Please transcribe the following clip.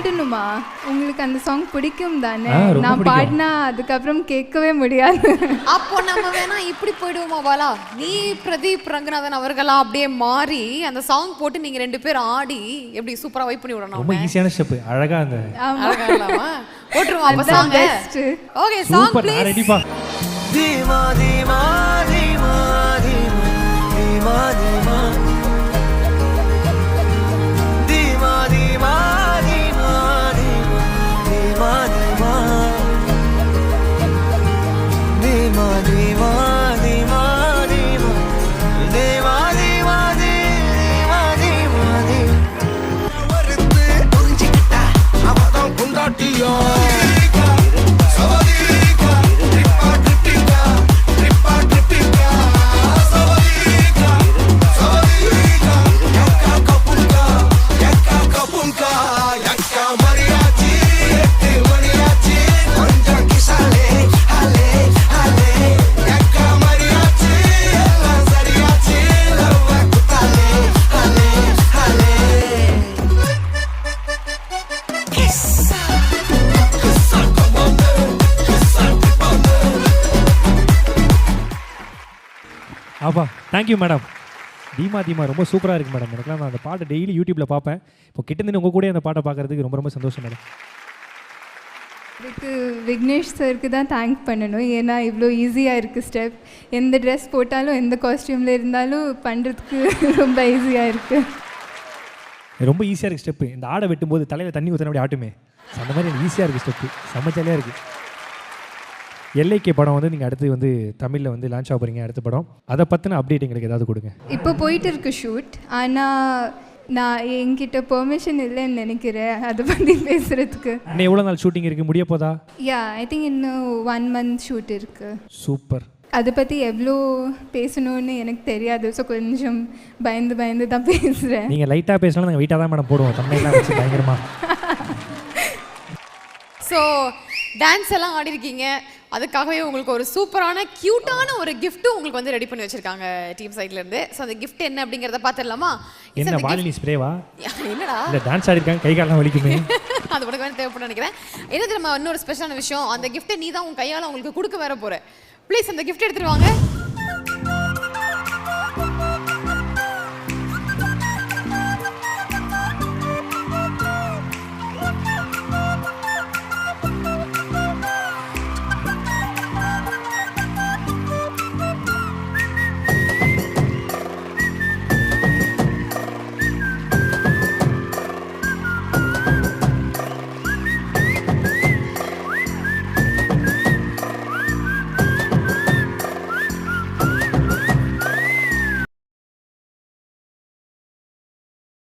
பாடணுமா? உங்களுக்கு அந்த சாங் பிடிக்கும் தானே? நான் பாடினா அதுக்கப்புறம் கேட்கவே முடியாது. அப்போ நம்ம வேணா இப்படி போயிடுவோமா பாலா? நீ பிரதீப் ரங்கநாதன் அவர்களா அப்படியே மாறி அந்த சாங் போட்டு நீங்க 2 பேர் ஆடி எப்படி சூப்பரா வைப் பண்ணி விடணும். ரொம்ப ஈஸியான ஸ்டெப். அழகா அந்த அழகா இல்லாமா போட்டுருவோம் அப்ப சாங். Okay song please. ரெடிப்பா. தீமா தீமா தீமா தீமா தீமா தீமா தீமா தீமா தீமா தீமா தீமா தீமா தீமா தீமா தீமா தீமா தீமா தீமா வருது புரிஞ்சுக்கிட்டா அவதான் கொண்டாட்டியா அப்பா தேங்க்யூ மேடம். தீமா தீமா ரொம்ப சூப்பராக இருக்குது மேடம். எனக்குலாம் நான் அந்த பாட்டை டெய்லி யூடியூப்பில் பார்ப்பேன். இப்போ கிட்டேருந்து உங்கள் கூட அந்த பாட்டை பார்க்குறதுக்கு ரொம்ப ரொம்ப சந்தோஷம் மேடம். இதுக்கு விக்னேஷ் சருக்கு தான் தேங்க் பண்ணணும். ஏன்னா இவ்வளோ ஈஸியாக இருக்குது ஸ்டெப். எந்த ட்ரெஸ் போட்டாலும் எந்த காஸ்டியூமில் இருந்தாலும் பண்ணுறதுக்கு ரொம்ப ஈஸியாக இருக்குது. ரொம்ப ஈஸியாக இருக்குது ஸ்டெப்பு. இந்த ஆடை வெட்டும்போது தலையில் தண்ணி ஊற்றின அப்படி ஆட்டுமே, அந்த மாதிரி எனக்கு ஈஸியாக இருக்குது ஸ்டெப்பு. செம்மச்சலையாக இருக்குது. எல்ஐகே படம் வந்து நீங்கள் அடுத்து வந்து தமிழில் வந்து லான்ச் ஆக போகிறீங்க. அடுத்த படம் அதை பற்றின அப்டேட் எங்களுக்கு ஏதாவது கொடுங்க. இப்போ போயிட்டு இருக்கு ஷூட். ஆனால் நான் என்கிட்ட பெர்மிஷன் இல்லைன்னு நினைக்கிறேன் அதை பற்றி பேசுகிறதுக்கு. இன்னும் எவ்வளோ நாள் ஷூட்டிங் இருக்குது? முடிய போதா? ஐ திங்க் இன்னும் 1 month ஷூட் இருக்குது. சூப்பர். அதை பற்றி எவ்வளோ பேசணும்னு எனக்கு தெரியாது. ஸோ கொஞ்சம் பயந்து தான் பேசுகிறேன். நீங்கள் லைட்டாக பேசினாலும் நாங்கள் வெயிட்டாக தான் மேடம் போடுவோம். தமிழ்லாம் வச்சு பயங்கரமாக. ஸோ டான்ஸ் எல்லாம் ஆடி இருக்கீங்க. அதுக்காகவே உங்களுக்கு ஒரு சூப்பரான கியூட்டான ஒரு கிஃப்ட்டும் உங்களுக்கு வந்து ரெடி பண்ணி வச்சிருக்காங்க டீம் சைட்ல இருந்து. ஸோ அந்த கிஃப்ட் என்ன அப்படிங்கறத பார்த்துடலாமா? என்ன வாலினி ஸ்ப்ரேவா? என்னடா இல்ல டான்ஸ் ஆடி இருக்காங்க, கை காலெல்லாம் வலிக்குமே. அது உனக்கு வேணும் தேவைப்படும் நினைக்கிறேன். என்ன தெரியுமா இன்னொரு ஸ்பெஷலான விஷயம், அந்த கிஃப்ட்டை நீ தான் உன் கையால் உங்களுக்கு கொடுக்க வர போற. ப்ளீஸ் அந்த கிஃப்ட் எடுத்துட்டு வாங்க.